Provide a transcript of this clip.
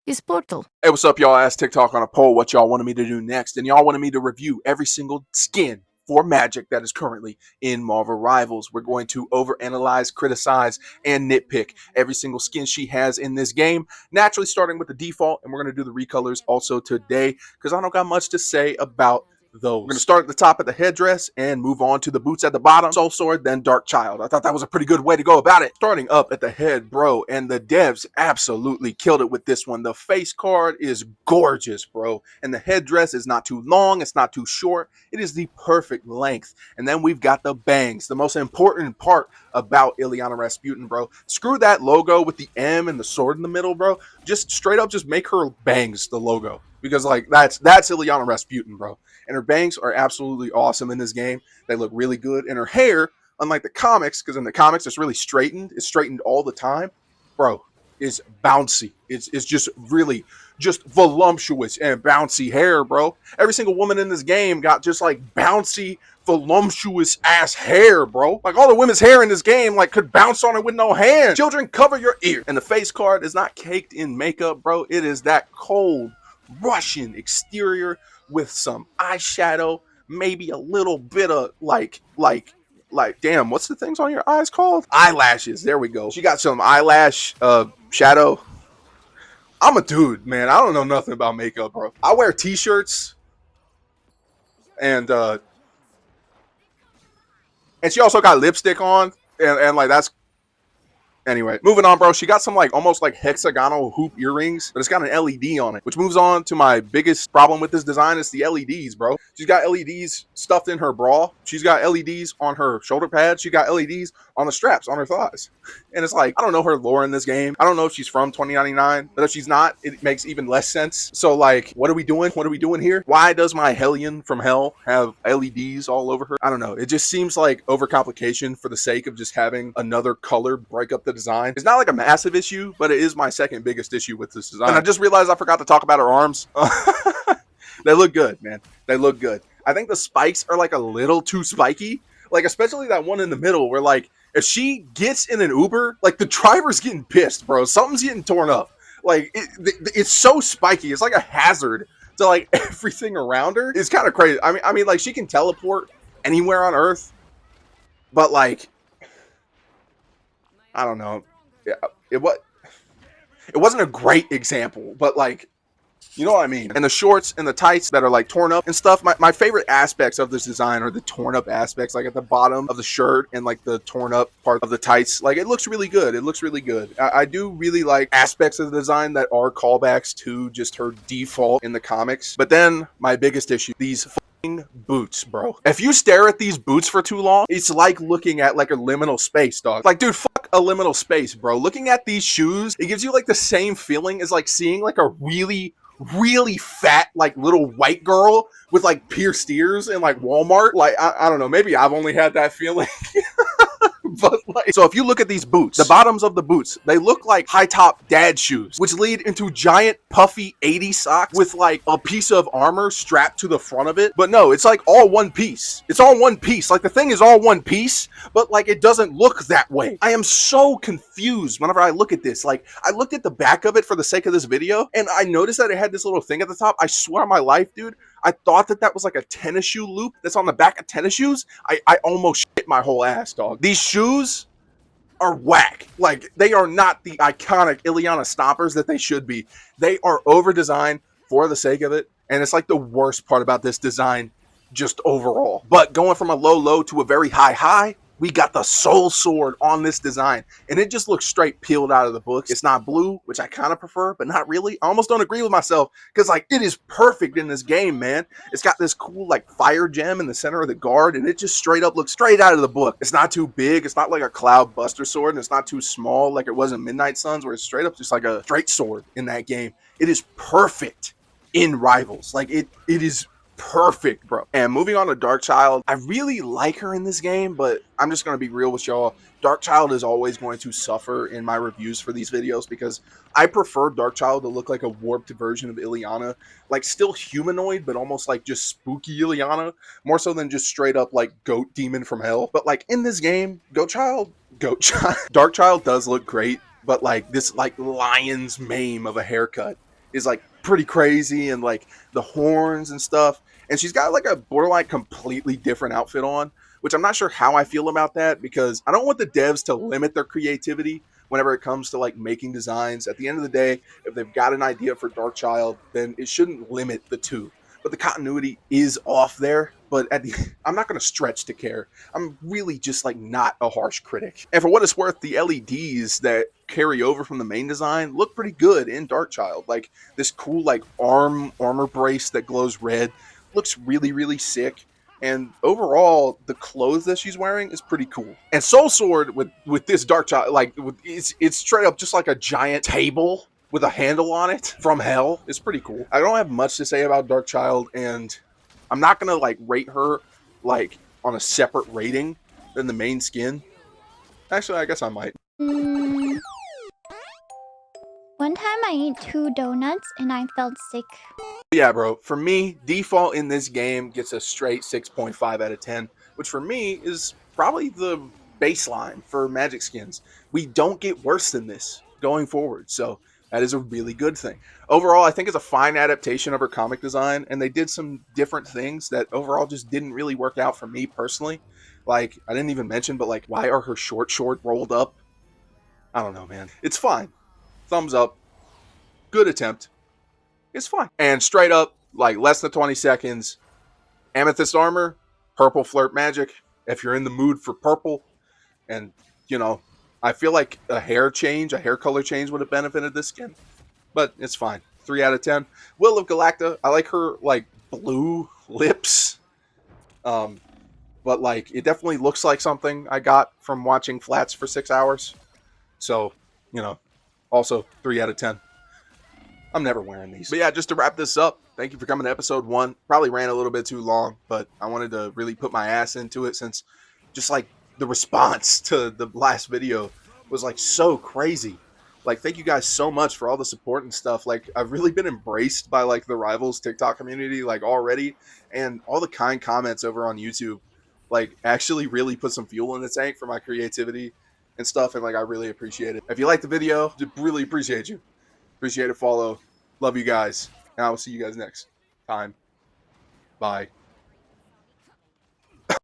his portal. Hey, what's up, y'all? I asked TikTok on a poll what y'all wanted me to do next, and y'all wanted me to review every single skin for Magik that is currently in Marvel Rivals. We're going to overanalyze, criticize, and nitpick every single skin she has in this game, naturally starting with the default, and we're going to do the recolors also today, because I don't got much to say about those. We're going to start at the top of the headdress and move on to the boots at the bottom. Soul Sword, then Dark Child. I thought that was a pretty good way to go about it. Starting up at the head, bro, and the devs absolutely killed it with this one. The face card is gorgeous, bro, and the headdress is not too long, it's not too short. It is the perfect length. And then we've got the bangs, the most important part about Ilyana Rasputin, bro. Screw that logo with the M and the sword in the middle, bro. Just straight up just make her bangs the logo, because like that's Ilyana Rasputin, bro. And her bangs are absolutely awesome in this game. They look really good. And her hair, unlike the comics, because in the comics it's really straightened, it's straightened all the time, bro, is bouncy. It's just really just voluptuous and bouncy hair, bro. Every single woman in this game got just like bouncy, voluptuous ass hair, bro. Like all the women's hair in this game like could bounce on it with no hand. Children, cover your ear. And the face card is not caked in makeup, bro. It is that cold Russian exterior with some eyeshadow, maybe a little bit of like damn, what's the things on your eyes called? Eyelashes. There we go. She got some eyelash shadow. I'm a dude, man. I don't know nothing about makeup, bro. I wear t-shirts and she also got lipstick on, and like that's anyway, moving on, bro. She got some like almost like hexagonal hoop earrings, but it's got an LED on it, which moves on to my biggest problem with this design is the LEDs, bro. She's got LEDs stuffed in her bra. She's got LEDs on her shoulder pads. She got LEDs on the straps on her thighs. And it's like, I don't know her lore in this game. I don't know if she's from 2099, but if she's not, it makes even less sense. So like, what are we doing? What are we doing here? Why does my Hellion from hell have LEDs all over her? I don't know. It just seems like overcomplication for the sake of just having another color break up the design. It's not like a massive issue, but it is my second biggest issue with this design. And I just realized I forgot to talk about her arms. They look good, man. They look good. I think the spikes are like a little too spiky. Like, especially that one in the middle where like, if she gets in an Uber, like the driver's getting pissed, bro. Something's getting torn up. Like it's so spiky. It's like a hazard to like everything around her. It's kind of crazy. I mean, like she can teleport anywhere on Earth, but like, I don't know. It wasn't a great example, but like, you know what I mean? And the shorts and the tights that are like torn up and stuff. My favorite aspects of this design are the torn up aspects, like at the bottom of the shirt and like the torn up part of the tights. Like it looks really good. It looks really good. I do really like aspects of the design that are callbacks to just her default in the comics. But then my biggest issue, these boots, bro. If you stare at these boots for too long, it's like looking at like a liminal space, dog. Like, dude, fuck a liminal space, bro. Looking at these shoes, it gives you like the same feeling as like seeing like a really fat like little white girl with like pierced ears in like Walmart. Like I don't know, maybe I've only had that feeling. But like, so if you look at these boots, the bottoms of the boots, they look like high top dad shoes, which lead into giant puffy 80 socks with like a piece of armor strapped to the front of it. But no, it's like all one piece. It's all one piece. Like the thing is all one piece, but like it doesn't look that way. I am so confused whenever I look at this. Like I looked at the back of it for the sake of this video, and I noticed that it had this little thing at the top. I swear on my life, dude, I thought that was like a tennis shoe loop that's on the back of tennis shoes. I almost shit my whole ass, dog. These shoes are whack. Like, they are not the iconic Ilyana stompers that they should be. They are over-designed for the sake of it, and it's like the worst part about this design just overall. But going from a low to a very high, we got the Soul Sword on this design, and it just looks straight peeled out of the books. It's not blue, which I kind of prefer, but not really. I almost don't agree with myself, because like it is perfect in this game, man. It's got this cool like fire gem in the center of the guard, and it just straight up looks straight out of the book. It's not too big. It's not like a Cloud Buster sword, and it's not too small like it was in Midnight Suns, where it's straight up just like a straight sword in that game. It is perfect in Rivals. Like it is perfect, bro. And moving on to Dark Child, I really like her in this game, but I'm just going to be real with y'all. Dark Child is always going to suffer in my reviews for these videos because I prefer Dark Child to look like a warped version of Ilyana, like still humanoid, but almost like just spooky Ilyana, more so than just straight up like goat demon from hell. But like in this game, Dark Child, Dark Child does look great, but like this like lion's mane of a haircut is like pretty crazy, and like the horns and stuff. And she's got like a borderline completely different outfit on, which I'm not sure how I feel about that, because I don't want the devs to limit their creativity whenever it comes to like making designs. At the end of the day, if they've got an idea for Darkchild, then it shouldn't limit the two. But the continuity is off there. But I'm not going to stretch to care. I'm really just like not a harsh critic. And for what it's worth, the LEDs that carry over from the main design look pretty good in Darkchild. Like this cool like armor brace that glows red looks really, really sick. And overall, the clothes that she's wearing is pretty cool. And Soul Sword with this Darkchild, like it's straight up just like a giant table with a handle on it from hell. It's pretty cool. I don't have much to say about Darkchild, and I'm not gonna like rate her like on a separate rating than the main skin. Actually, I guess I might. One time I ate 2 donuts and I felt sick. Yeah, bro. For me, default in this game gets a straight 6.5 out of 10, which for me is probably the baseline for Magic skins. We don't get worse than this going forward, so that is a really good thing. Overall, I think it's a fine adaptation of her comic design, and they did some different things that overall just didn't really work out for me personally. Like, I didn't even mention, but like, why are her short rolled up? I don't know, man. It's fine. Thumbs up. Good attempt. It's fine. And straight up, like less than 20 seconds, amethyst armor, purple flirt magic. If you're in the mood for purple, and you know, I feel like a hair color change would have benefited this skin, but it's fine. 3 out of 10. Will of Galacta, I like her like blue lips. But like it definitely looks like something I got from watching flats for 6 hours. So, also 3 out of 10. I'm never wearing these. But yeah, just to wrap this up, thank you for coming to episode 1. Probably ran a little bit too long, but I wanted to really put my ass into it, since just like the response to the last video was like so crazy. Like, thank you guys so much for all the support and stuff. Like, I've really been embraced by like the Rivals TikTok community like already, and all the kind comments over on YouTube like actually really put some fuel in the tank for my creativity and stuff, and like I really appreciate it. If you like the video, really appreciate you. Appreciate a follow. Love you guys. And I will see you guys next time. Bye.